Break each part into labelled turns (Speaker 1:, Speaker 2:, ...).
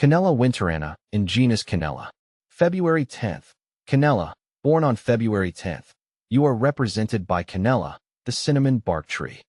Speaker 1: Canella winterana, in genus Canella. February 10th. Canella, born on February 10th. You are represented by Canella, the cinnamon bark tree.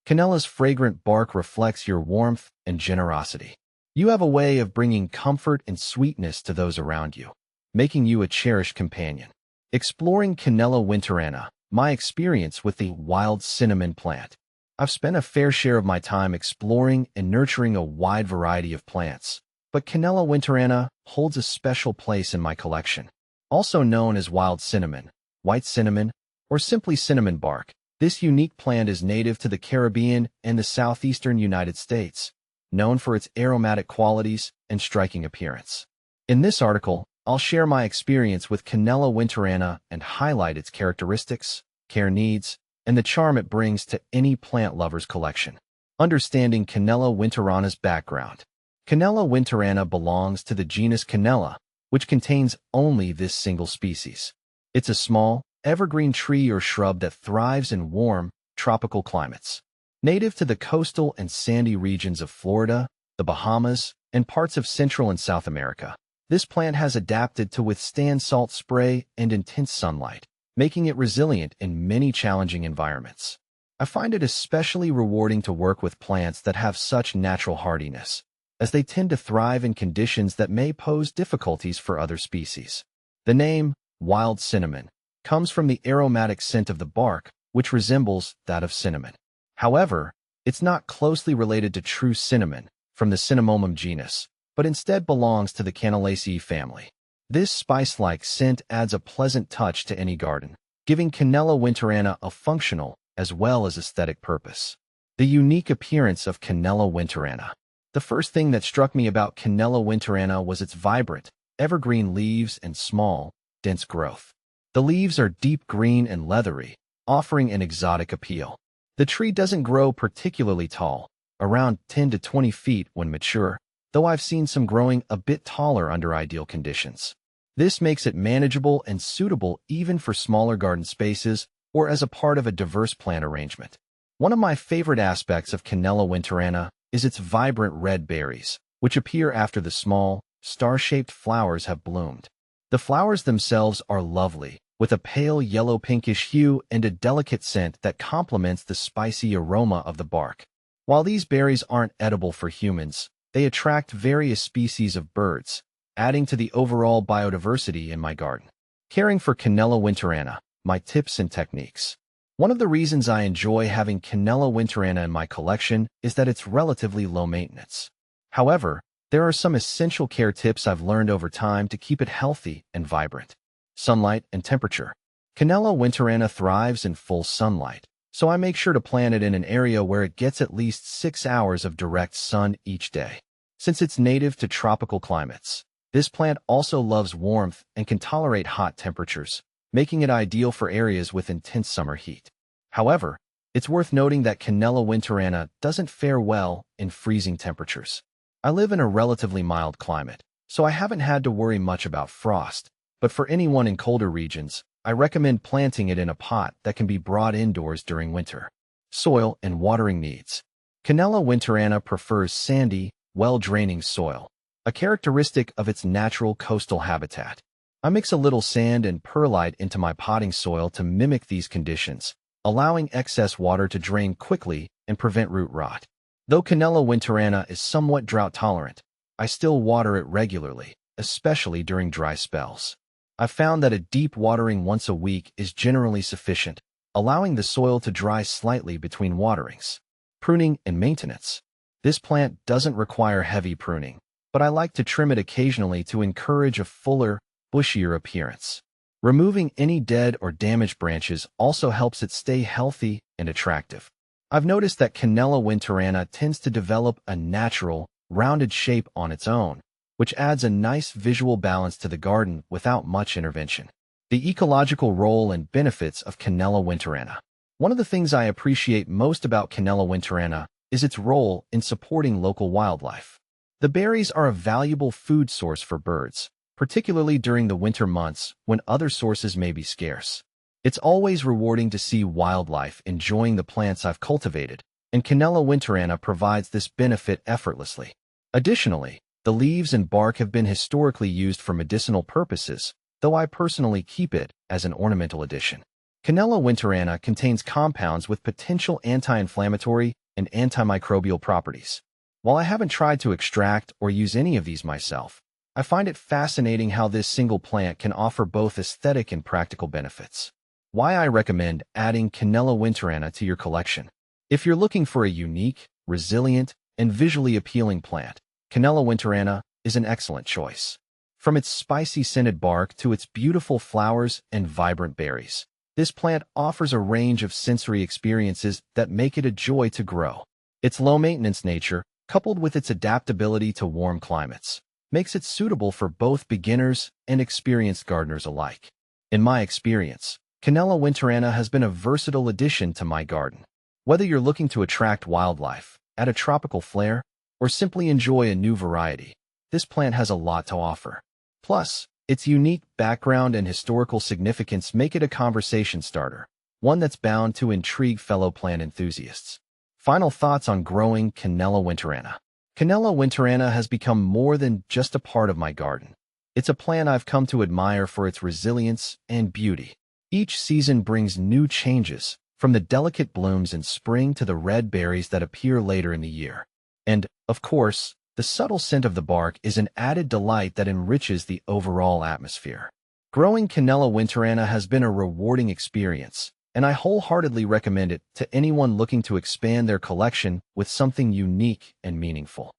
Speaker 1: Canella's fragrant bark reflects your warmth and generosity. You have a way of bringing comfort and sweetness to those around you, making you a cherished companion. Exploring Canella winterana, my experience with the wild cinnamon plant. I've spent a fair share of my time exploring and nurturing a wide variety of plants, but Canella winterana holds a special place in my collection. Also known as wild cinnamon, white cinnamon, or simply cinnamon bark, this unique plant is native to the Caribbean and the southeastern United States, known for its aromatic qualities and striking appearance. In this article, I'll share my experience with Canella winterana and highlight its characteristics, care needs, and the charm it brings to any plant lover's collection. Understanding Canella winterana's background. Canella winterana belongs to the genus Canella, which contains only this single species. It's a small, evergreen tree or shrub that thrives in warm, tropical climates. Native to the coastal and sandy regions of Florida, the Bahamas, and parts of Central and South America, this plant has adapted to withstand salt spray and intense sunlight, making it resilient in many challenging environments. I find it especially rewarding to work with plants that have such natural hardiness, as they tend to thrive in conditions that may pose difficulties for other species. The name, wild cinnamon, comes from the aromatic scent of the bark, which resembles that of cinnamon. However, it's not closely related to true cinnamon from the Cinnamomum genus, but instead belongs to the Cannellaceae family. This spice-like scent adds a pleasant touch to any garden, giving Canella winterana a functional as well as aesthetic purpose. The unique appearance of Canella winterana. The first thing that struck me about Canella winterana was its vibrant, evergreen leaves and small, dense growth. The leaves are deep green and leathery, offering an exotic appeal. The tree doesn't grow particularly tall, around 10 to 20 feet when mature, though I've seen some growing a bit taller under ideal conditions. This makes it manageable and suitable even for smaller garden spaces or as a part of a diverse plant arrangement. One of my favorite aspects of Canella winterana is its vibrant red berries, which appear after the small, star-shaped flowers have bloomed. The flowers themselves are lovely, with a pale yellow-pinkish hue and a delicate scent that complements the spicy aroma of the bark. While these berries aren't edible for humans, they attract various species of birds, adding to the overall biodiversity in my garden. Caring for Canella winterana, my tips and techniques. One of the reasons I enjoy having Canella winterana in my collection is that it's relatively low maintenance. However, there are some essential care tips I've learned over time to keep it healthy and vibrant. Sunlight and temperature. Canella winterana thrives in full sunlight, so I make sure to plant it in an area where it gets at least 6 hours of direct sun each day. Since it's native to tropical climates, this plant also loves warmth and can tolerate hot temperatures, making it ideal for areas with intense summer heat. However, it's worth noting that Canella winterana doesn't fare well in freezing temperatures. I live in a relatively mild climate, so I haven't had to worry much about frost, but for anyone in colder regions, I recommend planting it in a pot that can be brought indoors during winter. Soil and watering needs. Canella winterana prefers sandy, well-draining soil, a characteristic of its natural coastal habitat. I mix a little sand and perlite into my potting soil to mimic these conditions, allowing excess water to drain quickly and prevent root rot. Though Canella winterana is somewhat drought-tolerant, I still water it regularly, especially during dry spells. I've found that a deep watering once a week is generally sufficient, allowing the soil to dry slightly between waterings. Pruning and maintenance. This plant doesn't require heavy pruning, but I like to trim it occasionally to encourage a fuller, bushier appearance. Removing any dead or damaged branches also helps it stay healthy and attractive. I've noticed that Canella winterana tends to develop a natural, rounded shape on its own, which adds a nice visual balance to the garden without much intervention. The ecological role and benefits of Canella winterana. One of the things I appreciate most about Canella winterana is its role in supporting local wildlife. The berries are a valuable food source for birds, particularly during the winter months when other sources may be scarce. It's always rewarding to see wildlife enjoying the plants I've cultivated, and Canella winterana provides this benefit effortlessly. Additionally, the The leaves and bark have been historically used for medicinal purposes, though I personally keep it as an ornamental addition. Canella winterana contains compounds with potential anti-inflammatory and antimicrobial properties. While I haven't tried to extract or use any of these myself, I find it fascinating how this single plant can offer both aesthetic and practical benefits. Why I recommend adding Canella winterana to your collection. If you're looking for a unique, resilient, and visually appealing plant, Canella winterana is an excellent choice. From its spicy scented bark to its beautiful flowers and vibrant berries, this plant offers a range of sensory experiences that make it a joy to grow. Its low-maintenance nature, coupled with its adaptability to warm climates, makes it suitable for both beginners and experienced gardeners alike. In my experience, Canella winterana has been a versatile addition to my garden. Whether you're looking to attract wildlife, add a tropical flair, or simply enjoy a new variety, this plant has a lot to offer. Plus, its unique background and historical significance make it a conversation starter, one that's bound to intrigue fellow plant enthusiasts. Final thoughts on growing Canella winterana. Canella winterana has become more than just a part of my garden. It's a plant I've come to admire for its resilience and beauty. Each season brings new changes, from the delicate blooms in spring to the red berries that appear later in the year. And, of course, the subtle scent of the bark is an added delight that enriches the overall atmosphere. Growing Canella winterana has been a rewarding experience, and I wholeheartedly recommend it to anyone looking to expand their collection with something unique and meaningful.